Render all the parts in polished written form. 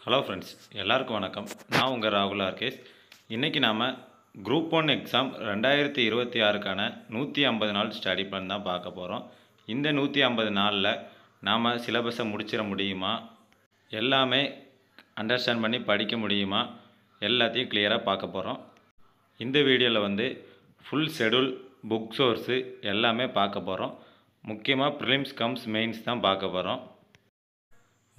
Hello friends, எல்லாருக்கும் வணக்கம். நான் உங்கள் ராகுல் ஆர்கேஸ். இன்றைக்கி நாம் குரூப் 1 எக்ஸாம் 2026க்கான 150 நாள் ஸ்டடி பிளான் தான் பார்க்க போகிறோம். இந்த 150 நாளில் நாம் சிலபஸை முடிச்சிட முடியுமா, எல்லாமே அண்டர்ஸ்டாண்ட் பண்ணி படிக்க முடியுமா, எல்லாத்தையும் கிளியராக பார்க்க போகிறோம். இந்த வீடியோவில் ஃபுல் ஷெடியூல், புக் சோர்ஸு எல்லாமே பார்க்க போகிறோம். முக்கியமாக ப்ரிலிம்ஸ் கம்ஸ் மெயின்ஸ் தான் பார்க்க போகிறோம்.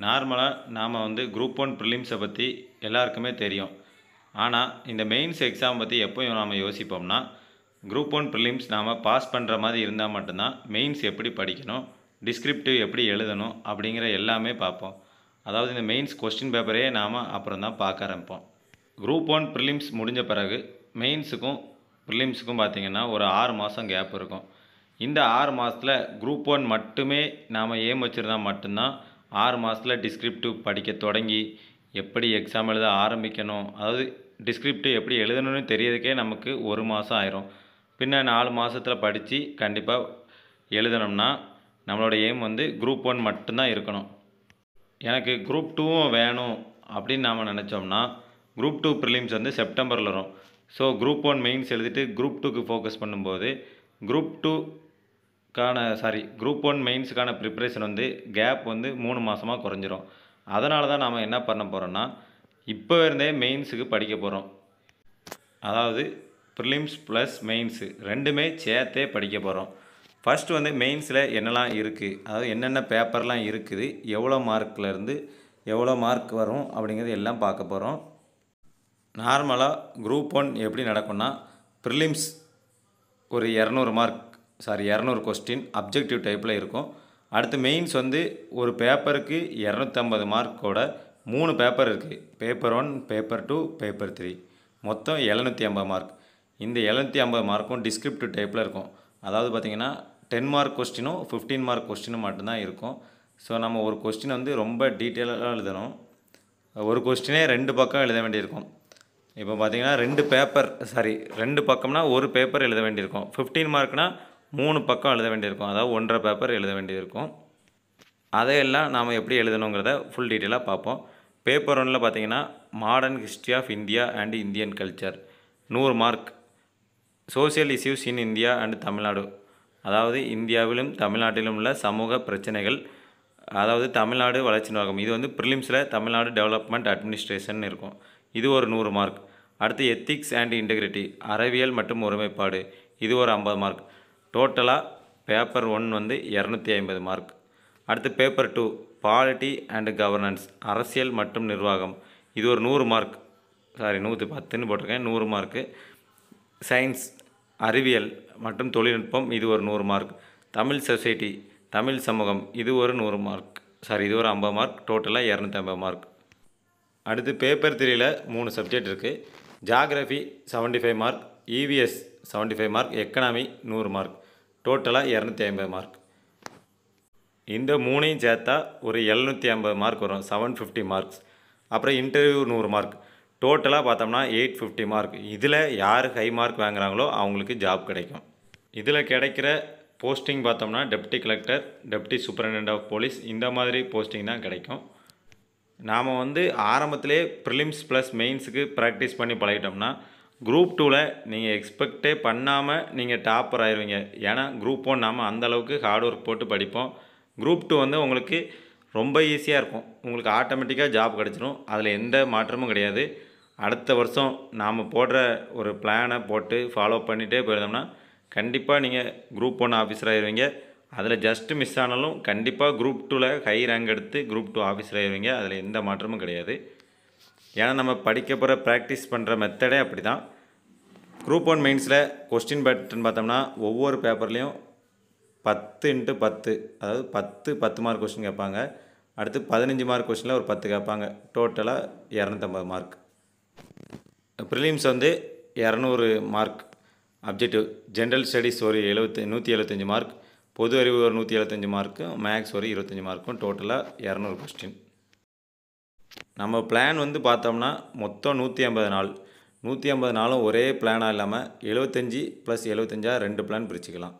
நார்மலாக நாம் குரூப் 1 ப்ரிலிம்ஸை பற்றி எல்லாருக்குமே தெரியும். ஆனால் இந்த மெயின்ஸ் எக்ஸாம் பற்றி எப்போயும் நாம் யோசிப்போம்னா, குரூப் 1 ப்ரிலிம்ஸ் நாம் பாஸ் பண்ணுற மாதிரி இருந்தால் மட்டும்தான் மெயின்ஸ் எப்படி படிக்கணும், டிஸ்கிரிப்டிவ் எப்படி எழுதணும் அப்படிங்கிற எல்லாமே பார்ப்போம். அதாவது இந்த மெயின்ஸ் கொஸ்டின் பேப்பரே நாம் அப்புறம் தான் பார்க்க ஆரம்பிப்போம். குரூப் 1 ப்ரிலிம்ஸ் முடிஞ்ச பிறகு மெயின்ஸுக்கும் ப்ரிலிம்ஸுக்கும் பார்த்திங்கன்னா ஒரு 6 மாதம் கேப் இருக்கும். இந்த 6 மாதத்தில் குரூப் 1 மட்டுமே நாம் ஏம் வச்சுருந்தா மட்டும்தான் 6 மாதத்தில் டிஸ்கிரிப்டிவ் படிக்க தொடங்கி எப்படி எக்ஸாம் எழுத ஆரம்பிக்கணும், அதாவது டிஸ்கிரிப்டிவ் எப்படி எழுதணும்னு தெரியறதுக்கே நமக்கு 1 மாதம் ஆயிரும். பின்ன 4 மாதத்தில் படித்து கண்டிப்பாக எழுதணும்னா நம்மளோட எய்ம் குரூப் 1 மட்டும்தான் இருக்கணும். எனக்கு குரூப் 2வும் வேணும் அப்படின்னு நாம் நினச்சோம்னா குரூப் 2 ப்ரிலிம்ஸ் செப்டம்பரில் வரும். ஸோ குரூப் 1 மெயின்ஸ் எழுதிட்டு குரூப் 2க்கு ஃபோக்கஸ் பண்ணும்போது குரூப் 1 மெயின்ஸுக்கான ப்ரிப்ரேஷன் கேப் 3 மாதமாக குறைஞ்சிரும். அதனால தான் நாம் என்ன பண்ண போகிறோன்னா, இப்போ இருந்தே மெயின்ஸுக்கு படிக்க போகிறோம். அதாவது ப்ரிலிம்ஸ் ப்ளஸ் மெயின்ஸு ரெண்டுமே சேர்த்தே படிக்க போகிறோம். ஃபஸ்ட்டு மெயின்ஸில் என்னெல்லாம் இருக்குது, அதாவது என்னென்ன பேப்பர்லாம் இருக்குது, எவ்வளோ மார்க்லேருந்து எவ்வளோ மார்க் வரும் அப்படிங்கிறது எல்லாம் பார்க்க போகிறோம். நார்மலாக குரூப் 1 எப்படி நடக்கும்னா, ப்ரிலிம்ஸ் ஒரு 200 கொஸ்டின் அப்ஜெக்டிவ் டைப்பில் இருக்கும். அடுத்து மெயின்ஸ் ஒரு பேப்பருக்கு 250 மார்க்கோட 3 பேப்பர் இருக்குது. பேப்பர் 1, பேப்பர் 2, பேப்பர் 3, மொத்தம் 750 மார்க். இந்த 750 மார்க்கும் டிஸ்கிரிப்டிவ் டைப்பில் இருக்கும். அதாவது பார்த்திங்கன்னா 10 மார்க் கொஸ்டினும் 15 மார்க் கொஸ்டினும் மட்டும்தான் இருக்கும். ஸோ நம்ம ஒரு கொஸ்டின் ரொம்ப டீட்டெயிலாக எழுதணும். ஒரு கொஸ்டினே 2 பக்கம் எழுத வேண்டியிருக்கும். இப்போ பார்த்திங்கன்னா 2 பக்கம்னா ஒரு பேப்பர் எழுத வேண்டியிருக்கும். 15 மார்க்னால் 3 பக்கம் எழுத வேண்டியிருக்கும். அதாவது 1.5 பேப்பர் எழுத வேண்டியிருக்கும். அதையெல்லாம் நாம் எப்படி எழுதணுங்கிறத ஃபுல் டீட்டெயிலாக பார்ப்போம். பேப்பர் 1ல் பார்த்திங்கன்னா modern history of India and Indian culture 100 mark. Social issues in India and Tamil Nadu, அதாவது இந்தியாவிலும் தமிழ்நாட்டிலும் உள்ள சமூக பிரச்சனைகள், அதாவது தமிழ்நாடு வளர்ச்சி நிர்வாகம். இது ப்ரிலிம்ஸில் தமிழ்நாடு டெவலப்மெண்ட் அட்மினிஸ்ட்ரேஷன் இருக்கும். இது ஒரு 100 மார்க். அடுத்து எத்திக்ஸ் அண்ட் இன்டெகிரிட்டி, அறவியல் மற்றும் ஒருமைப்பாடு, இது ஒரு 50 மார்க். டோட்டலாக பேப்பர் 1 250 மார்க். அடுத்து பேப்பர் 2 பாலிட்டி அண்ட் கவர்னன்ஸ், அரசியல் மற்றும் நிர்வாகம், இது ஒரு 100 மார்க். 110ன்னு போட்டிருக்கேன், 100 மார்க்கு. சயின்ஸ், அறிவியல் மற்றும் தொழில்நுட்பம், இது ஒரு 100 மார்க். தமிழ் சொசைட்டி, தமிழ் சமூகம், இது ஒரு 100 மார்க். இது ஒரு 50 மார்க். டோட்டலாக 250 மார்க். அடுத்து பேப்பர் 3ல் 3 சப்ஜெக்ட் இருக்குது. Geography 75 mark, EVS 75 mark, economy 100 mark. டோட்டலாக 250 மார்க். இந்த 3ஐயும் சேர்த்தா ஒரு 750 மார்க் வரும், 750 மார்க்ஸ். அப்புறம் இன்டர்வியூ 100 மார்க். டோட்டலாக பார்த்தோம்னா 850 மார்க். இதில் யார் ஹை மார்க் வாங்குகிறாங்களோ அவங்களுக்கு ஜாப் கிடைக்கும். இதில் கிடைக்கிற போஸ்டிங் பார்த்தோம்னா deputy collector, deputy superintendent of police, இந்த மாதிரி போஸ்டிங் தான் கிடைக்கும். நாம் ஆரம்பத்திலே ப்ரிலிம்ஸ் ப்ளஸ் மெயின்ஸுக்கு ப்ராக்டிஸ் பண்ணி பழகிட்டோம்னா குரூப் 2ல் நீங்கள் எக்ஸ்பெக்டே பண்ணாமல் நீங்கள் டாப்பர் ஆயிடுவீங்க. ஏன்னா குரூப் 1 நாம் அந்தளவுக்கு ஹார்ட் ஒர்க் போட்டு படிப்போம். குரூப் 2 உங்களுக்கு ரொம்ப ஈஸியாக இருக்கும். உங்களுக்கு ஆட்டோமேட்டிக்காக ஜாப் கிடச்சிரும். அதில் எந்த மாற்றமும் கிடையாது. அடுத்த வருஷம் நாம் போடுற ஒரு பிளானை போட்டு ஃபாலோ பண்ணிகிட்டே போயிருந்தோம்னா கண்டிப்பாக நீங்கள் குரூப் 1 ஆஃபீஸர் ஆயிடுவீங்க. அதில் ஜஸ்ட்டு மிஸ் ஆனாலும் கண்டிப்பாக குரூப் 2ல் ஹை ரேங்க் எடுத்து குரூப் 2 ஆஃபீஸர் ஆயிடுவீங்க. அதில் எந்த மாற்றமும் கிடையாது. ஏன்னா நம்ம படிக்க போகிற ப்ராக்டிஸ் பண்ணுற மெத்தடே அப்படி தான். குரூப் 1 மெயின்ஸில் கொஸ்டின் பேட்டர்ன் பார்த்தோம்னா ஒவ்வொரு பேப்பர்லேயும் 10x10, அதாவது 10 மார்க் கொஸ்டின் கேட்பாங்க. அடுத்து 15 மார்க் கொஸ்டினில் ஒரு 10 கேட்பாங்க. டோட்டலாக 250 mark. Prelims 200 mark objective. General studies ஒரு 175 மார்க், பொது அறிவு ஒரு 175 மார்க்கும், மேக்ஸ் ஒரு 25 மார்க்கும். டோட்டலாக 200 கொஸ்டின். நம்ம பிளான் பார்த்தோம்னா மொத்தம் 150 நாள். 150 நாளும் ஒரே பிளானாக இல்லாமல் 75 + 75 2 பிளான் பிரிச்சுக்கலாம்.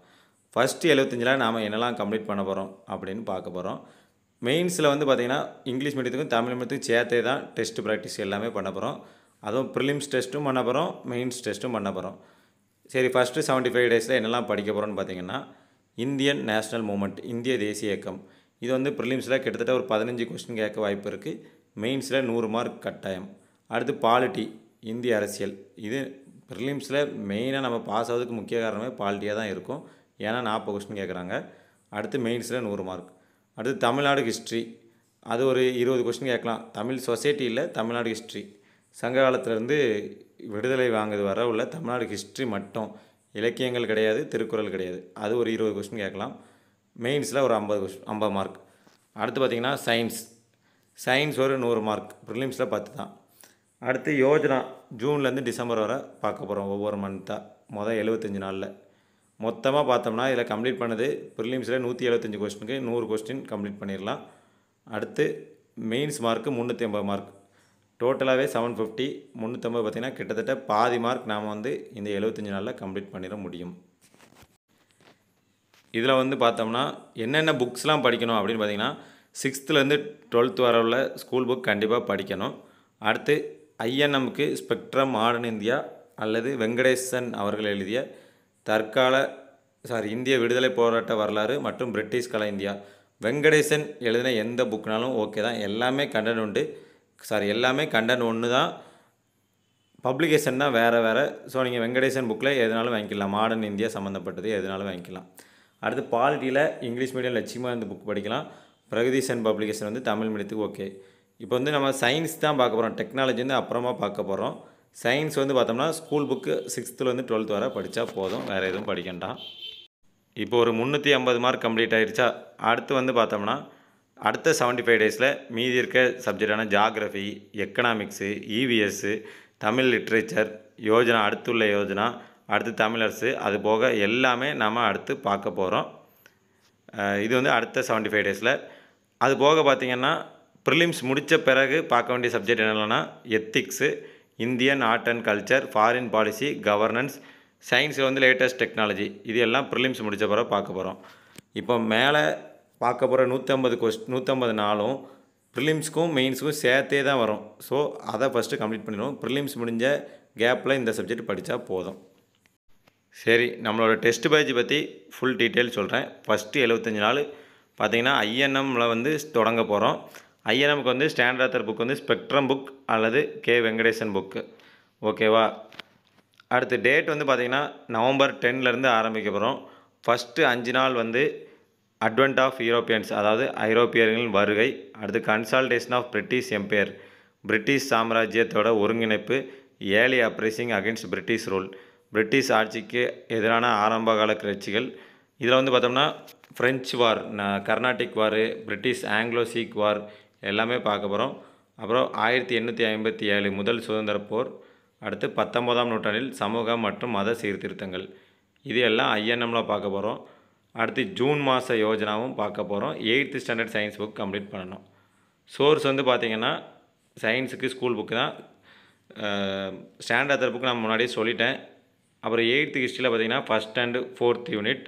ஃபஸ்ட்டு 75ல் நாம் என்னெல்லாம் கம்ப்ளீட் பண்ண போகிறோம் அப்படின்னு பார்க்க போகிறோம். மெயின்ஸில் வந்து பார்த்திங்கன்னா இங்கிலீஷ் மீடியத்துக்கும் தமிழ் மீடியத்துக்கும் சேர்த்தே தான் டெஸ்ட் ப்ராக்டிஸ் எல்லாமே பண்ண போகிறோம். அதுவும் ப்ரிலிம்ஸ் டெஸ்ட்டும் பண்ண போகிறோம், மெயின்ஸ் டெஸ்ட்டும் பண்ண போகிறோம். சரி, ஃபஸ்ட்டு 75 டேஸில் என்னெல்லாம் படிக்க போகிறோன்னு பார்த்தீங்கன்னா, இந்தியன் நேஷ்னல் மூமெண்ட், இந்திய தேசிய இயக்கம். இது வந்து ப்ரிலிம்ஸில் கிட்டத்தட்ட ஒரு 15 கொஸ்டின் கேட்க வாய்ப்பு இருக்குது. மெயின்ஸில் 100 மார்க் கட்டாயம். அடுத்து பாலிட்டி, இந்திய அரசியல். இது ப்ரிலிம்ஸில் மெயினாக நம்ம பாஸ் ஆகிறதுக்கு முக்கிய காரணமே பாலிட்டியாக தான் இருக்கும். ஏன்னா 40 கொஸ்டின் கேட்குறாங்க. அடுத்து மெயின்ஸில் 100 மார்க். அடுத்து தமிழ்நாடு ஹிஸ்ட்ரி, அது ஒரு 20 கொஸ்டின் கேட்கலாம். தமிழ் சொசைட்டி இல்லை, தமிழ்நாடு ஹிஸ்ட்ரி. சங்க காலத்திலேருந்து விடுதலை வாங்குது வர உள்ள தமிழ்நாடு ஹிஸ்ட்ரி மட்டும், இலக்கியங்கள் கிடையாது, திருக்குறள் கிடையாது. அது ஒரு 20 கொஸ்டின் கேட்கலாம். மெயின்ஸில் ஒரு 50 மார்க். அடுத்து பார்த்திங்கன்னா சயின்ஸ் ஒரு 100 மார்க். ப்ரிலிம்ஸில் 10 தான். அடுத்து யோஜனா, ஜூன்லேருந்து டிசம்பர் வரை பார்க்க போகிறோம். ஒவ்வொரு மந்த்தாக மொதல் 75 நாளில் மொத்தமாக பார்த்தோம்னா இதில் கம்ப்ளீட் பண்ணது ப்ரிலிம்ஸில் 175 கொஸ்டினுக்கு 100 கொஸ்டின் கம்ப்ளீட் பண்ணிடலாம். அடுத்து மெயின்ஸ் மார்க்கு 380 மார்க். டோட்டலாகவே 750. 350 பார்த்திங்கன்னா கிட்டத்தட்ட பாதி மார்க் நாம் வந்து இந்த 75 நாளில் கம்ப்ளீட் பண்ணிட முடியும். இதில் வந்து பார்த்தோம்னா என்னென்ன புக்ஸ்லாம் படிக்கணும் அப்படின்னு பார்த்திங்கன்னா, 6th-லேருந்து 12th வர உள்ள ஸ்கூல் புக் கண்டிப்பாக படிக்கணும். அடுத்து ஐஎன்எம்க்கு ஸ்பெக்ட்ரம் மாடர்ன் இந்தியா அல்லது வெங்கடேசன் அவர்கள் எழுதிய இந்திய விடுதலை போராட்ட வரலாறு மற்றும் பிரிட்டிஷ் கல இந்தியா. வெங்கடேசன் எழுதின எந்த புக்னாலும் ஓகே தான். எல்லாமே கண்டென்ட் உண்டு. எல்லாமே கண்டென்ட் ஒன்று தான், பப்ளிகேஷன் தான் வேறு. ஸோ நீங்கள் வெங்கடேசன் புக்கில் எதுனாலும் வாங்கிக்கலாம். மாடர்ன் இந்தியா சம்மந்தப்பட்டது எதுனாலும் வாங்கிக்கலாம். அடுத்து பாலிட்டியில் இங்கிலீஷ் மீடியம் லட்சியமாக இந்த புக் படிக்கலாம். பிரகதீசன் பப்ளிகேஷன் வந்து தமிழ் மீடியத்துக்கு ஓகே. இப்போ வந்து நம்ம சயின்ஸ் தான் பார்க்க போகிறோம். டெக்னாலஜி வந்து அப்புறமா பார்க்க போகிறோம். சயின்ஸ் வந்து பார்த்தோம்னா ஸ்கூல் புக்கு 6th-லேருந்து 12th வரை படித்தா போதும், வேறு எதுவும் படிக்கண்டாம். இப்போ ஒரு 350 மார்க் கம்ப்ளீட் ஆகிடுச்சா. அடுத்து வந்து பார்த்தோம்னா அடுத்த 75 டேஸில் மீதி இருக்க சப்ஜெக்டான geography, economics, EVS, Tamil literature, Yojana, அடுத்துள்ள யோஜனா, அடுத்து தமிழரசு, அது போக எல்லாமே நம்ம அடுத்து பார்க்க போகிறோம். இது வந்து அடுத்த 75 டேஸில். அது போக பார்த்திங்கன்னா ப்ரிலிம்ஸ் முடித்த பிறகு பார்க்க வேண்டிய சப்ஜெக்ட் என்னென்னா ethics, Indian art and culture, foreign policy, governance, சயின்ஸில் வந்து லேட்டஸ்ட் டெக்னாலஜி. இது எல்லாம் ப்ரிலிம்ஸ் முடித்த பிறகு பார்க்க போகிறோம். இப்போ மேலே பார்க்க போகிற 150 நாளும் ப்ரிலிம்ஸ்க்கும் மெயின்ஸுக்கும் சேர்த்தே தான் வரும். ஸோ அதை ஃபஸ்ட்டு கம்ப்ளீட் பண்ணிடுவோம். ப்ரிலிம்ஸ் முடிஞ்ச கேப்பில் இந்த சப்ஜெக்ட் படித்தா போதும். சரி, நம்மளோட டெஸ்ட் பேட்ச் பற்றி ஃபுல் டீட்டெயில் சொல்கிறேன். ஃபஸ்ட்டு 75 நாள் பார்த்திங்கன்னா ஐஎன்எம்மில் வந்து தொடங்க போகிறோம். ஐஎன்எம்க்கு வந்து ஸ்டாண்டர்ட் ஆத்தர் புக் வந்து ஸ்பெக்ட்ரம் புக் அல்லது கே வெங்கடேசன் புக்கு, ஓகேவா. அடுத்து டேட் வந்து பார்த்திங்கன்னா நவம்பர் 10லேருந்து ஆரம்பிக்க போகிறோம். ஃபஸ்ட்டு 5 நாள் வந்து அட்வென்ட் ஆஃப் யூரோப்பியன்ஸ், அதாவது ஐரோப்பியர்களின் வருகை. அடுத்து consultation of British empire, British சாம்ராஜ்யத்தோட ஒருங்கிணைப்பு, early uprising against British rule, British ஆட்சிக்கு எதிரான ஆரம்பகால கிளர்ச்சிகள். இதில் வந்து பார்த்தோம்னா French war, Carnatic war, British Anglo Sikh war எல்லாமே பார்க்க போகிறோம். அப்புறம் 1857 முதல் சுதந்திர போர். அடுத்து 19ஆம் நூற்றாண்டில் சமூக மற்றும் மத சீர்திருத்தங்கள். இது எல்லாம் ஐஎன்எம்மில் பார்க்க போகிறோம். அடுத்து ஜூன் மாத யோஜனாவும் பார்க்க போகிறோம். 8th standard science book complete பண்ணணும். சோர்ஸ் வந்து பார்த்திங்கன்னா சயின்ஸுக்கு ஸ்கூல் புக்கு தான். ஸ்டாண்டர்ட் ஆத்தர் புக்கு நான் முன்னாடியே சொல்லிட்டேன். அப்புறம் 8th ஹிஸ்ட்ரியில் பார்த்திங்கன்னா 1st and 4th unit,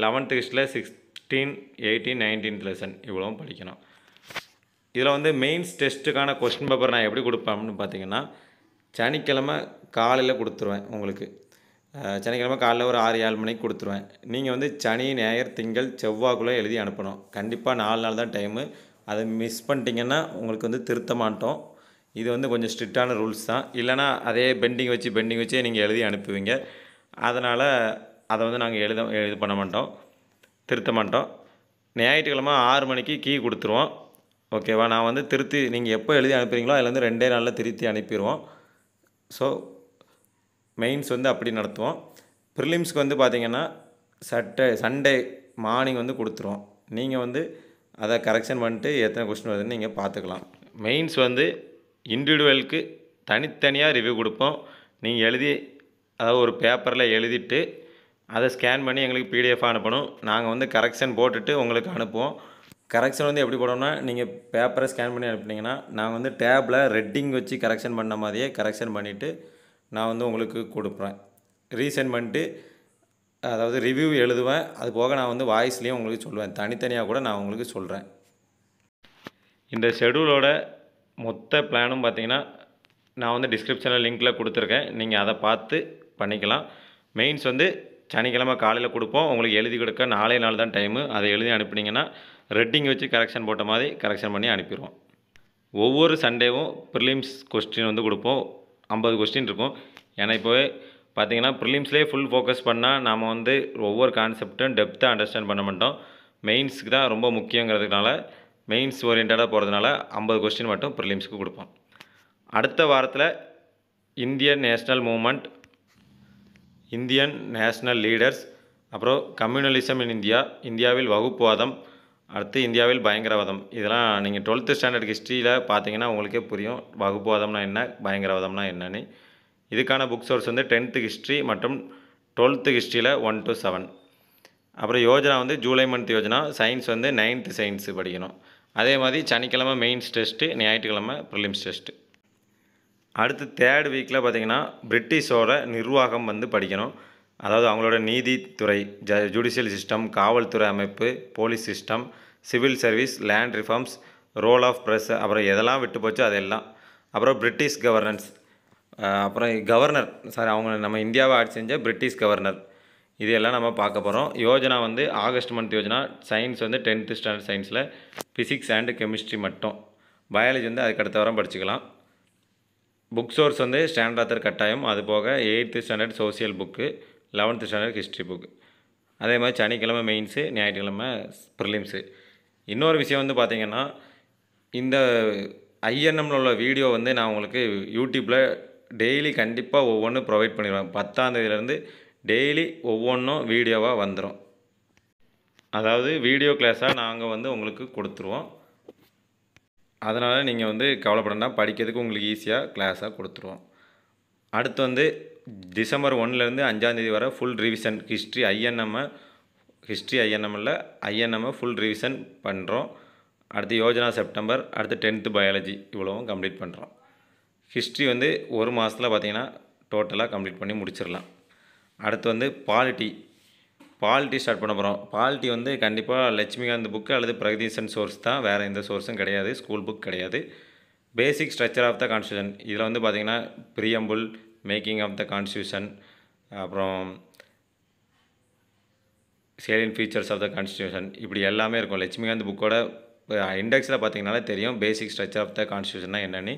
11th ஹிஸ்ட்ரியில் 16, 18, 19th லெசன் இவ்வளவும் படிக்கணும். இதில் வந்து மெயின்ஸ் டெஸ்ட்டுக்கான கொஸ்டின் பேப்பர் நான் எப்படி கொடுப்பேன்னு பார்த்தீங்கன்னா, சனிக்கிழமை காலையில் கொடுத்துருவேன். உங்களுக்கு சனிக்கிழமை காலையில் ஒரு 6-7 மணிக்கு கொடுத்துருவேன். நீங்கள் வந்து சனி, ஞாயிறு, திங்கள், செவ்வாய்க்குள்ளே எழுதி அனுப்பணும். கண்டிப்பாக 4 நாள் தான் டைமு. அதை மிஸ் பண்ணிட்டீங்கன்னா உங்களுக்கு வந்து திருத்த மாட்டோம். இது வந்து கொஞ்சம் ஸ்ட்ரிக்டான ரூல்ஸ் தான். இல்லைனா அதே பெண்டிங் வச்சே நீங்கள் எழுதி அனுப்புவீங்க. அதனால் அதை வந்து நாங்கள் இது பண்ண மாட்டோம், திருத்த மாட்டோம். ஞாயிற்றுக்கிழமை 6 மணிக்கு கீ கொடுத்துருவோம், ஓகேவா. நான் வந்து திருத்தி நீங்கள் எப்போ எழுதி அனுப்புகிறீங்களோ அதில் வந்து 2 நாளில் திருத்தி அனுப்பிடுவோம். ஸோ மெயின்ஸ் வந்து அப்படி நடத்துவோம். ப்ரிலிம்ஸ்க்கு வந்து பார்த்திங்கன்னா சண்டே மார்னிங் வந்து கொடுத்துருவோம். நீங்கள் வந்து அதை கரெக்ஷன் பண்ணிட்டு எத்தனை கொஸ்டின் வருதுன்னு நீங்கள் பார்த்துக்கலாம். மெயின்ஸ் வந்து இண்டிவிஜுவலுக்கு தனித்தனியாக ரிவ்யூ கொடுப்போம். நீங்கள் அதாவது ஒரு பேப்பரில் எழுதிட்டு அதை ஸ்கேன் பண்ணி எங்களுக்கு பிடிஎஃபாக அனுப்பணும். நாங்கள் வந்து கரெக்ஷன் போட்டுட்டு உங்களுக்கு அனுப்புவோம். கரெக்ஷன் வந்து எப்படி போடணும்னா, நீங்கள் பேப்பரை ஸ்கேன் பண்ணி அனுப்புனீங்கன்னா நாங்கள் வந்து டேப்பில் ரெட்டிங் வச்சு கரெக்ஷன் பண்ண மாதிரியே கரெக்ஷன் பண்ணிவிட்டு நான் வந்து உங்களுக்கு கொடுப்பேன். ரீசெண்ட் பண்ணிட்டு அதாவது ரிவ்யூ எழுதுவேன். அது போக நான் வந்து வாய்ஸ்லேயும் உங்களுக்கு சொல்லுவேன். தனித்தனியாக கூட நான் உங்களுக்கு சொல்கிறேன். இந்த ஷெடியூலோட மொத்த பிளானும் பார்த்தீங்கன்னா நான் வந்து டிஸ்கிரிப்ஷனில் லிங்க்கில் கொடுத்துருக்கேன். நீங்கள் அதை பார்த்து பண்ணிக்கலாம். மெயின்ஸ் வந்து சனிக்கிழமை காலையில் கொடுப்போம். உங்களுக்கு எழுதி கொடுக்க நாளே நாள் தான் டைமு. அதை எழுதி அனுப்புனீங்கன்னா ரெட்டிங் வச்சு கரெக்ஷன் போட்ட மாதிரி கரெக்ஷன் பண்ணி அனுப்பிடுவோம். ஒவ்வொரு சண்டேவும் ப்ரிலிம்ஸ் கொஸ்டின் வந்து கொடுப்போம். 50 கொஸ்டின் இருக்கும். ஏன்னா இப்போவே பார்த்தீங்கன்னா ப்ரிலிம்ஸ்லேயே ஃபுல் ஃபோக்கஸ் பண்ணால் நாம் வந்து ஒவ்வொரு கான்செப்டும் டெப்த்தாக அண்டர்ஸ்டாண்ட் பண்ண மாட்டோம். மெயின்ஸுக்கு தான் ரொம்ப முக்கியங்கிறதுனால மெயின்ஸ் ஓரியன்டாக போகிறதுனால 50 கொஸ்டின் மட்டும் ப்ரிலிம்ஸுக்கு கொடுப்போம். அடுத்த வாரத்தில் Indian national moment, Indian national leaders, அப்புறம் கம்யூனலிசம் இன் இந்தியா, இந்தியாவில் வகுப்புவாதம், அடுத்து இந்தியாவில் பயங்கரவாதம். இதெல்லாம் நீங்கள் 12th ஸ்டாண்டர்ட் ஹிஸ்ட்ரியில் பார்த்தீங்கன்னா உங்களுக்கே புரியும் வகுப்புவாதம்னா என்ன, பயங்கரவாதம்னா என்னன்னு. இதுக்கான புக் சோர்ஸ் வந்து 10th ஹிஸ்ட்ரி மற்றும் 12th ஹிஸ்ட்ரியில் 1 to 7. அப்புறம் யோஜனா வந்து ஜூலை மந்த் யோஜனா. சயின்ஸ் வந்து 9th சயின்ஸு படிக்கணும். அதே மாதிரி சனிக்கிழமை மெயின்ஸ் டெஸ்ட்டு, ஞாயிற்றுக்கிழமை ப்ரிலிம்ஸ் டெஸ்ட்டு. அடுத்து 3rd வீக்கில் பார்த்திங்கன்னா பிரிட்டிஷோட நிர்வாகம் வந்து படிக்கணும். அதாவது அவங்களோட நீதித்துறை, ஜுடிஷியல் சிஸ்டம், காவல்துறை அமைப்பு, police system, civil service, land reforms, role of press, அப்புறம் எதெல்லாம் விட்டு போச்சோ அதெல்லாம். அப்புறம் பிரிட்டிஷ் கவர்னன்ஸ், அப்புறம் கவர்னர் அவங்க நம்ம இந்தியாவை ஆட்சி செஞ்ச பிரிட்டிஷ் கவர்னர். இது எல்லாம் நம்ம பார்க்க போகிறோம். யோஜனா வந்து ஆகஸ்ட் மந்த் யோஜனா. சயின்ஸ் வந்து 10th ஸ்டாண்டர்ட் சயின்ஸில் ஃபிசிக்ஸ் அண்டு கெமிஸ்ட்ரி மட்டும். பயாலஜி வந்து அதுக்கு அடுத்த வாரம் படிச்சுக்கலாம். புக் சோர்ஸ் வந்து ஸ்டாண்டர்ட் ஆத்தர் கட்டாயம். அது போக 8th standard social book, 11th standard history book. அதே மாதிரி சனிக்கிழமை மெயின்ஸு, ஞாயிற்றுக்கிழமை ப்ரிலிம்ஸு. இன்னொரு விஷயம் வந்து பார்த்திங்கன்னா இந்த ஐஎன்எம்மில் உள்ள வீடியோ வந்து நான் உங்களுக்கு யூடியூப்பில் டெய்லி கண்டிப்பாக ஒவ்வொன்றும் ப்ரொவைட் பண்ணிடுவேன். 10ஆம் தேதியிலேருந்து டெய்லி ஒவ்வொன்றும் வீடியோவாக வந்துடும். அதாவது வீடியோ கிளாஸாக நாங்கள் வந்து உங்களுக்கு கொடுத்துருவோம். அதனால் நீங்கள் வந்து கவலைப்படனா, படிக்கிறதுக்கு உங்களுக்கு ஈஸியாக கிளாஸாக கொடுத்துருவோம். அடுத்து வந்து டிசம்பர் 1லேருந்து 5ஆம் தேதி வரை ஃபுல் ரிவிஷன் ஹிஸ்ட்ரி ஐஎன்எம்மில் ஐஎன்எம்மை ஃபுல் ரிவிஷன் பண்ணுறோம். அடுத்து யோஜனா செப்டம்பர், அடுத்து 10th பயாலஜி, இவ்வளவும் கம்ப்ளீட் பண்ணுறோம். ஹிஸ்ட்ரி வந்து ஒரு மாதத்தில் பார்த்திங்கன்னா டோட்டலாக கம்ப்ளீட் பண்ணி முடிச்சிடலாம். அடுத்து வந்து பாலிட்டி ஸ்டார்ட் பண்ண போகிறோம். பாலிட்டி வந்து கண்டிப்பாக லட்சுமிகாந்த் புக்கு அல்லது பிரகதீசன் சோர்ஸ் தான், வேறு எந்த சோர்ஸும் கிடையாது. ஸ்கூல் புக் கிடையாது. Basic structure of the constitution, இதில் வந்து பார்த்திங்கன்னா preamble, making of the constitution, அப்புறம் salient features of the constitution, இப்படி எல்லாமே இருக்கும். லட்சுமிகாந்த் புக்கோட இண்டெக்ஸில் பார்த்திங்கனாலே தெரியும் பேசிக் ஸ்ட்ரக்சர் ஆஃப் த கான்ஸ்டியூஷன்னா என்னென்னு.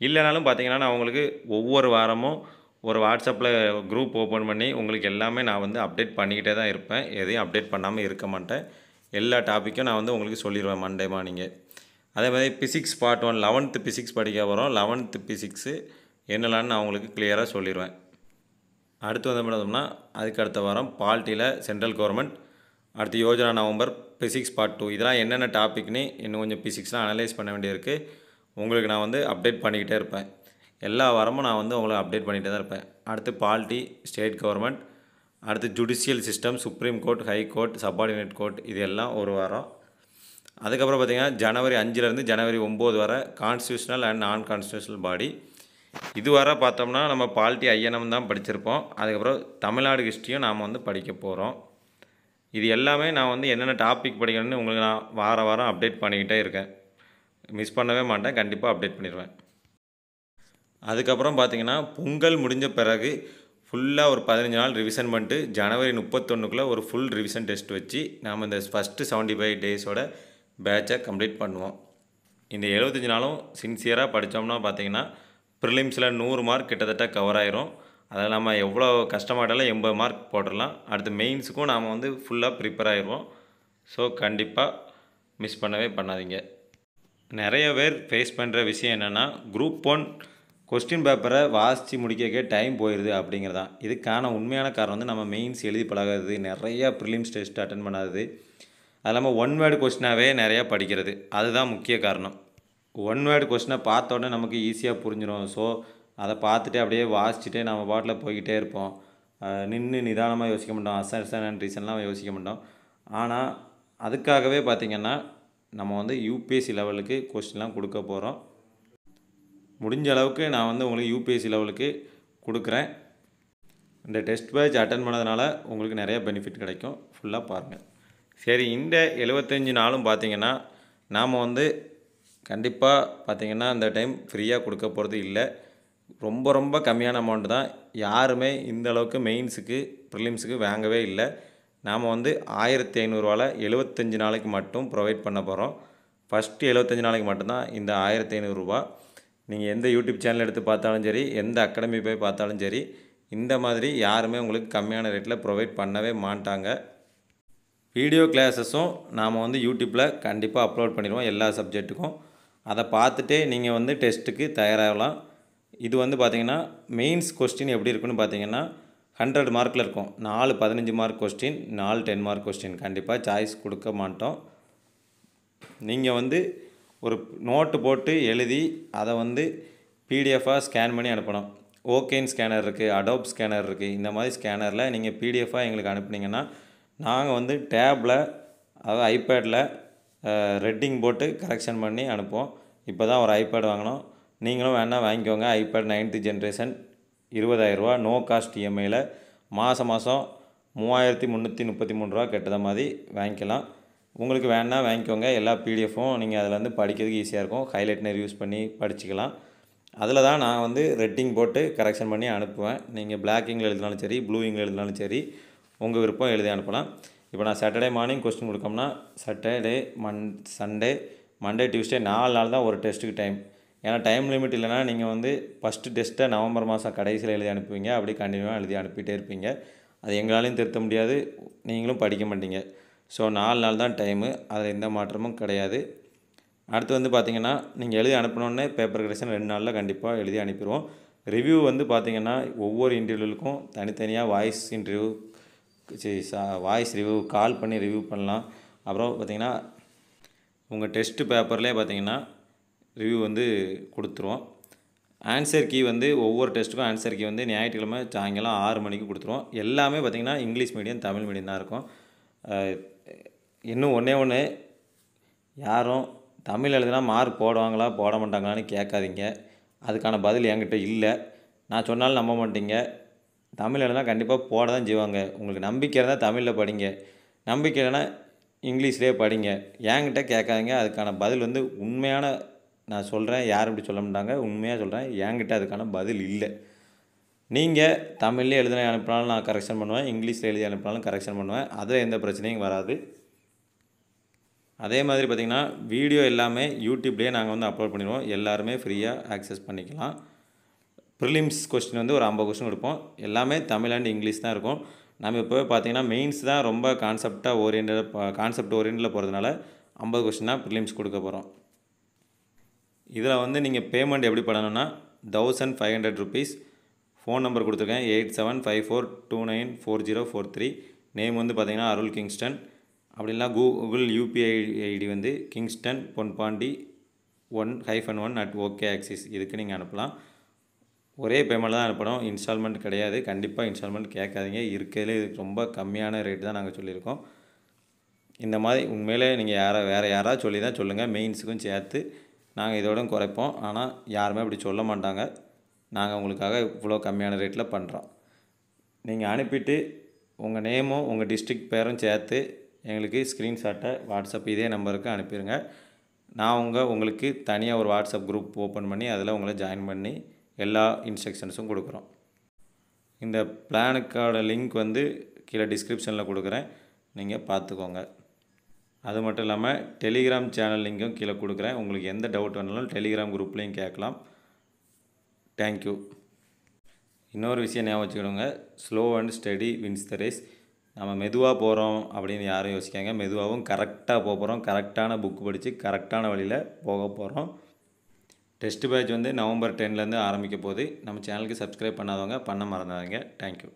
இல்லைனாலும் பார்த்திங்கன்னா நான் உங்களுக்கு ஒவ்வொரு வாரமும் ஒரு வாட்ஸ்அப்பில் குரூப் ஓப்பன் பண்ணி உங்களுக்கு எல்லாமே நான் வந்து அப்டேட் பண்ணிக்கிட்டே தான் இருப்பேன். எதையும் அப்டேட் பண்ணாமல் இருக்க மாட்டேன். எல்லா டாப்பிக்கும் நான் வந்து உங்களுக்கு சொல்லிடுவேன் மண்டே மார்னிங்கு. அதே மாதிரி பிசிக்ஸ் பார்ட் 1 11th பிசிக்ஸ் படிக்க வரோம். 11th பிசிக்ஸு என்னலான்னு நான் உங்களுக்கு கிளியராக சொல்லிடுவேன். அடுத்து வந்து பார்த்தோம்னா அதுக்கு அடுத்த வாரம் பாலிட்டியில் சென்ட்ரல் கவர்மெண்ட், அடுத்து யோஜனா நவம்பர், பிசிக்ஸ் பார்ட் 2. இதெல்லாம் என்னென்ன டாப்பிக்னு இன்னும் கொஞ்சம் பிசிக்ஸ்லாம் அனலைஸ் பண்ண வேண்டியிருக்கு. உங்களுக்கு நான் வந்து அப்டேட் பண்ணிக்கிட்டே இருப்பேன். எல்லா வாரமும் நான் வந்து உங்களை அப்டேட் பண்ணிகிட்டே தான் இருப்பேன். அடுத்து பாலிட்டி, ஸ்டேட் கவர்மெண்ட், அடுத்து judicial system, supreme court, high court, subordinate court, இது எல்லாம் ஒரு வாரம். அதுக்கப்புறம் பார்த்திங்கன்னா ஜனவரி 5லேருந்து ஜனவரி 9 வரை கான்ஸ்டியூஷனல் அண்ட் நான் கான்ஸ்டியூஷனல் பாடி. இது வரை பார்த்தோம்னா நம்ம பாலிட்டி ஐஎன்எம் தான் படிச்சிருப்போம். அதுக்கப்புறம் தமிழ்நாடு ஹிஸ்ட்ரியும் நாம் வந்து படிக்க போகிறோம். இது எல்லாமே நான் வந்து என்னென்ன டாபிக் படிக்கணும்னு உங்களுக்கு நான் வாரம் அப்டேட் பண்ணிக்கிட்டே இருக்கேன். மிஸ் பண்ணவே மாட்டேன், கண்டிப்பாக அப்டேட் பண்ணிடுவேன். அதுக்கப்புறம் பார்த்திங்கன்னா பொங்கல் முடிஞ்ச பிறகு ஃபுல்லாக ஒரு 15 நாள் ரிவிஷன் பண்ணிட்டு ஜனவரி 31க்குள்ளே ஒரு ஃபுல் ரிவிஷன் டெஸ்ட் வச்சு நாம் இந்த ஃபஸ்ட்டு 75 டேஸோட பேட்சை கம்ப்ளீட் பண்ணுவோம். இந்த 75 நாளும் சின்சியராக படித்தோம்னா பார்த்திங்கன்னா ப்ரிலிம்ஸில் 100 மார்க் கிட்டத்தட்ட கவர் ஆயிரும். அதில் நம்ம எவ்வளோ கஷ்டமாட்டாலும் 80 மார்க் போட்டுடலாம். அடுத்து மெயின்ஸுக்கும் நாம் வந்து ஃபுல்லாக ப்ரிப்பேர் ஆயிடுவோம். ஸோ கண்டிப்பாக மிஸ் பண்ணவே பண்ணாதீங்க. நிறைய பேர் ஃபேஸ் பண்ணுற விஷயம் என்னென்னா குரூப் 1 கொஸ்டின் பேப்பரை வாசித்து முடிக்க டைம் போயிடுது அப்படிங்கிறதான். இதுக்கான உண்மையான காரணம் வந்து நம்ம மெயின்ஸ் எழுதி பழகாதது, நிறையா ப்ரிலிம்ஸ் டெஸ்ட் அட்டன் பண்ணாதது, அது இல்லாமல் 1 வேர்டு கொஸ்டினாகவே நிறையா படிக்கிறது, அதுதான் முக்கிய காரணம். 1 வேர்டு கொஸ்டினை பார்த்தோன்னே நமக்கு ஈஸியாக புரிஞ்சிடும். ஸோ அதை பார்த்துட்டு அப்படியே வாசிச்சுட்டே நம்ம பாட்டில் போய்கிட்டே இருப்போம். நின்று நிதானமாக யோசிக்க மாட்டோம், அசர்ஷன் அண்ட் ரீசன்லாம் யோசிக்க மாட்டோம். ஆனால் அதுக்காகவே பார்த்திங்கன்னா நம்ம வந்து யூபிஎஸ்சி லெவலுக்கு கொஸ்டின்லாம் கொடுக்க போகிறோம். முடிஞ்ச அளவுக்கு நான் வந்து உங்களுக்கு யூபிஎஸ்சி லெவலுக்கு கொடுக்குறேன். இந்த டெஸ்ட் பேட்ச் அட்டன் பண்ணதுனால உங்களுக்கு நிறைய பெனிஃபிட் கிடைக்கும். ஃபுல்லாக பாருங்கள். சரி, இந்த 75 நாளும் பார்த்திங்கன்னா நாம் வந்து கண்டிப்பாக பார்த்தீங்கன்னா இந்த டைம் ஃப்ரீயாக கொடுக்க போகிறது இல்லை. ரொம்ப ரொம்ப கம்மியான அமௌண்ட் தான். யாருமே இந்த அளவுக்கு மெயின்ஸுக்கு ப்ரிலிம்ஸுக்கு வாங்கவே இல்லை. நாம் வந்து 1500 75 நாளைக்கு மட்டும் ப்ரொவைட் பண்ண போகிறோம். ஃபஸ்ட்டு 75 நாளைக்கு மட்டும்தான் இந்த 1500. நீங்கள் எந்த யூடியூப் சேனல் எடுத்து பார்த்தாலும் சரி, எந்த அகாடமி போய் பார்த்தாலும் சரி, இந்த மாதிரி யாருமே உங்களுக்கு கம்மியான ரேட்டில் ப்ரொவைட் பண்ணவே மாட்டாங்க. வீடியோ கிளாஸஸும் நாம் வந்து யூடியூப்பில் கண்டிப்பாக அப்லோட் பண்ணிடுவோம் எல்லா சப்ஜெக்ட்டுக்கும். அதை பார்த்துட்டே நீங்கள் வந்து டெஸ்ட்டுக்கு தயாராகலாம். இது வந்து பார்த்திங்கன்னா மெயின்ஸ் கொஸ்டின் எப்படி இருக்குன்னு பார்த்தீங்கன்னா 100 மார்க்கில் இருக்கும். 4 15 மார்க் கொஸ்டின், 4 10 மார்க் கொஸ்டின். கண்டிப்பாக சாய்ஸ் கொடுக்க மாட்டோம். நீங்கள் வந்து ஒரு நோட்டு போட்டு எழுதி அதை வந்து பிடிஎஃபாக ஸ்கேன் பண்ணி அனுப்பணும். ஓகேன் ஸ்கேனர் இருக்குது, அடோப் ஸ்கேனர் இருக்குது. இந்த மாதிரி ஸ்கேனரில் நீங்கள் பிடிஎஃபாக எங்களுக்கு அனுப்புனீங்கன்னா நாங்கள் வந்து டேப்பில் அதாவது ஐபேடில் ரெட்டிங் போட்டு கரெக்ஷன் பண்ணி அனுப்புவோம். இப்போ தான் ஒரு ஐபேட் வாங்கினோம். நீங்களும் வேணால் வாங்கிக்கோங்க. IPad 9th generation 20,000 no cost இஎம்ஐயில் மாதம் 3333 கட்டுற மாதிரி வாங்கிக்கலாம். உங்களுக்கு வேணால் வாங்கிக்கோங்க. எல்லா பிடிஎஃப்பும் நீங்கள் அதில் வந்து படிக்கிறதுக்கு ஈஸியாக இருக்கும். ஹைலைட்னர் யூஸ் பண்ணி படிச்சுக்கலாம். அதில் தான் நான் வந்து ரெட்டிங் போட்டு கரெக்ஷன் பண்ணி அனுப்புவேன். நீங்கள் பிளாக் இங்கில் எழுதினாலும் சரி, ப்ளூ இங்கில் எழுதினாலும் சரி, உங்கள் விருப்பம் எழுதி அனுப்பலாம். இப்போ நான் சாட்டர்டே மார்னிங் கொஸ்டின் கொடுக்கோம்னா சாட்டர்டே சண்டே மண்டே டியூஸ்டே 4 நாள் தான் ஒரு டெஸ்ட்டுக்கு டைம். ஏன்னா டைம் லிமிட் இல்லைனா நீங்கள் வந்து ஃபஸ்ட்டு டெஸ்ட்டை நவம்பர் மாதம் கடைசியில் எழுதி அனுப்புவீங்க. அப்படி கண்டினியூவாக எழுதி அனுப்பிட்டே இருப்பீங்க. அது எங்களாலையும் திருத்த முடியாது, நீங்களும் படிக்க மாட்டீங்க. ஸோ 4 நாள் தான் டைமு. அதில் எந்த மாற்றமும் கிடையாது. அடுத்து வந்து பார்த்திங்கன்னா நீங்கள் எழுதி அனுப்பினோடனே பேப்பர் கரெக்ஷன் 2 நாளில் கண்டிப்பாக எழுதி அனுப்பிடுவோம். ரிவ்யூ வந்து பார்த்திங்கன்னா ஒவ்வொரு இன்டர்வியூலுக்கும் தனித்தனியாக வாய்ஸ் இன்டர்வியூ வாய்ஸ் ரிவ்யூ கால் பண்ணி ரிவ்யூ பண்ணலாம். அப்புறம் பார்த்திங்கன்னா உங்கள் டெஸ்ட்டு பேப்பர்லேயே பார்த்திங்கன்னா ரிவ்யூ வந்து கொடுத்துருவோம். ஆன்சர் கீ வந்து ஒவ்வொரு டெஸ்ட்டுக்கும் ஆன்சர் கீ வந்து ஞாயிற்றுக்கிழமை சாயங்காலம் 6 மணிக்கு கொடுத்துருவோம். எல்லாமே பார்த்திங்கன்னா இங்கிலீஷ் மீடியம், தமிழ் மீடியம் தான் இருக்கும். இன்னும் ஒன்று யாரும் தமிழ் எழுதுனா மார்க் போடுவாங்களா போட மாட்டாங்களான்னு கேட்காதீங்க. அதுக்கான பதில் என்கிட்ட இல்லை. நான் சொன்னாலும் நம்ப மாட்டீங்க. தமிழ் எழுதுனா கண்டிப்பாக போட தான் செய்வாங்க. உங்களுக்கு நம்பிக்கை இருந்தால் தமிழில் படிங்க, நம்பிக்கை இல்லைன்னா இங்கிலீஷ்லேயே படிங்க. என்கிட்ட கேட்காதீங்க. அதுக்கான பதில் வந்து உண்மையான நான் சொல்கிறேன், யாரும் இப்படி சொல்ல மாட்டாங்க. உண்மையாக சொல்கிறேன், என்கிட்ட அதுக்கான பதில் இல்லை. நீங்கள் தமிழ்லேயே எழுதி அனுப்பினாலும் நான் கரெக்ஷன் பண்ணுவேன், இங்கிலீஷில் எழுதி அனுப்பினாலும் கரெக்ஷன் பண்ணுவேன். அதில் எந்த பிரச்சனையும் வராது. அதே மாதிரி பார்த்திங்கன்னா வீடியோ எல்லாமே யூடியூப்லேயே நாங்கள் வந்து அப்லோட் பண்ணிடுவோம். எல்லாருமே ஃப்ரீயாக ஆக்சஸ் பண்ணிக்கலாம். ப்ரிலிம்ஸ் கொஸ்டின் வந்து ஒரு 50 கொஸ்டின் கொடுப்போம். எல்லாமே தமிழ் அண்ட் இங்கிலீஷ் தான் இருக்கும். நம்ம இப்போ பார்த்திங்கன்னா மெயின்ஸ் தான் ரொம்ப கான்செப்ட் ஓரியன்டில் போகிறதுனால 50 கொஸ்டின் தான் ப்ரிலிம்ஸ் கொடுக்க போகிறோம். இதில் வந்து நீங்கள் பேமெண்ட் எப்படி பண்ணணும்னா 1500 ருபீஸ். ஃபோன் நம்பர் கொடுத்துருக்கேன் 8754294043. நேம் வந்து பார்த்திங்கன்னா அருள் கிங்ஸ்டன். அப்படி இல்லைனா கூகுள் யூபிஐ ஐடி வந்து கிங்ஸ்டன் பொன்பாண்டி 1-1 இதுக்கு நீங்கள் அனுப்பலாம். ஒரே பேமெண்ட் தான் அனுப்பணும், இன்ஸ்டால்மெண்ட் கிடையாது. கண்டிப்பாக இன்ஸ்டால்மெண்ட் கேட்காதீங்க. இருக்கிறதுலே இதுக்கு ரொம்ப கம்மியான ரேட்டு தான் நாங்கள் சொல்லியிருக்கோம். இந்த மாதிரி உண்மையிலே நீங்கள் வேறு யாராவது சொல்லி தான் சொல்லுங்கள். மெயின்ஸுக்கும் சேர்த்து நாங்கள் இதோட குறைப்போம். ஆனால் யாருமே அப்படி சொல்ல மாட்டாங்க. நாங்கள் உங்களுக்காக இவ்வளோ கம்மியான ரேட்டில் பண்ணுறோம். நீங்கள் அனுப்பிட்டு உங்கள் நேமும் உங்கள் டிஸ்ட்ரிக்ட் பேரும் சேர்த்து எங்களுக்கு ஸ்க்ரீன்ஷாட்டை வாட்ஸ்அப் இதே நம்பருக்கு அனுப்பிடுங்க. நான் உங்களுக்கு தனியாக ஒரு வாட்ஸ்அப் குரூப் ஓப்பன் பண்ணி அதில் உங்களை ஜாயின் பண்ணி எல்லா இன்ஸ்ட்ரக்ஷன்ஸும் கொடுக்குறோம். இந்த பிளானுக்கான லிங்க் வந்து கீழே டிஸ்கிரிப்ஷனில் கொடுக்குறேன், நீங்கள் பார்த்துக்கோங்க. அது மட்டும் இல்லாமல் டெலிகிராம் சேனல் லிங்க்கும் கீழே கொடுக்குறேன். உங்களுக்கு எந்த டவுட் வேணாலும் டெலிகிராம் குரூப்லேயும் கேட்கலாம். தேங்க்யூ. இன்னொரு விஷயம் ஞாபகம் வச்சுக்கணுங்க, slow and steady wins the race. நம்ம மெதுவாக போகிறோம் அப்படின்னு யாரும் யோசிக்காங்க. மெதுவாகவும் கரெக்டாக போகிறோம். கரெக்டான புக் படித்து கரெக்டான வழியில் போக போகிறோம். டெஸ்ட் பேட்ச் வந்து நவம்பர் 10லேருந்து ஆரம்பிக்க போகுது. நம்ம சேனலுக்கு சப்ஸ்கிரைப் பண்ணாதவங்க பண்ண மறந்துடாதீங்க. தேங்க்யூ.